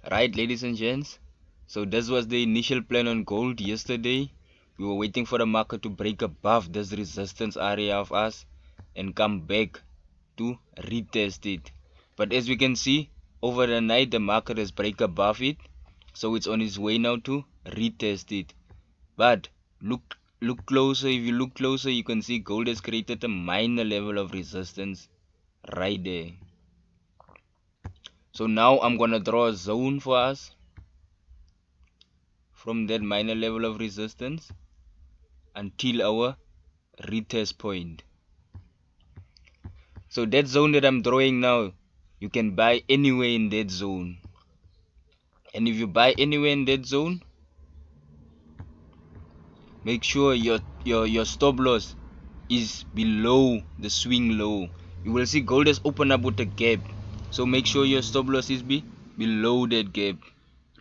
Right, ladies and gents. So this was the initial plan on gold yesterday. We were waiting for the market to break above this resistance area of us and come back to retest it. But as we can see, over the night the market has break above it, so it's on its way now to retest it. But look closer. If you look closer, you can see gold has created a minor level of resistance right there. So now I'm gonna draw a zone for us from that minor level of resistance until our retest point. So that zone that I'm drawing now, you can buy anywhere in that zone. And if you buy anywhere in that zone, make sure your stop loss is below the swing low. You will see gold has opened up with a gap. So make sure your stop loss is below that gap.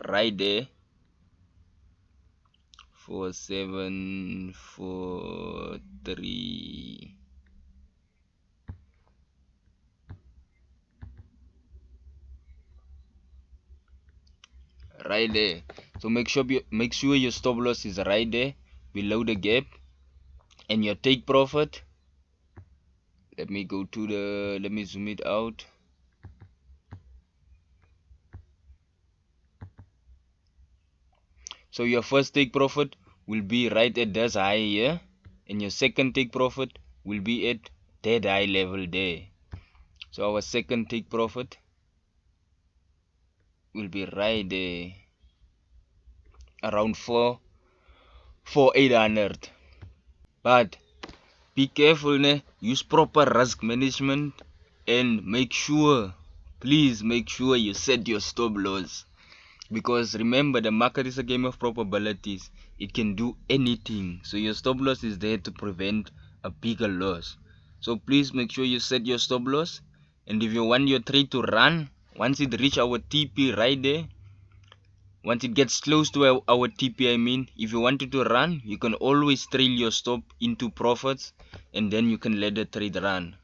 Right there. 4743. Right there. So make sure your stop loss is right there below the gap, and your take profit, let me zoom it out. So your first take profit will be right at this high here, and your second take profit will be at that high level there. So our second take profit will be right there around 800. But be careful, use proper risk management, and please make sure you set your stop loss. Because remember, the market is a game of probabilities. It can do anything. So your stop loss is there to prevent a bigger loss. So please make sure you set your stop loss. And if you want your trade to run, once it reach our TP right there, once it gets close to our TP, I mean, if you want it to run, you can always trail your stop into profits, and then you can let the trade run.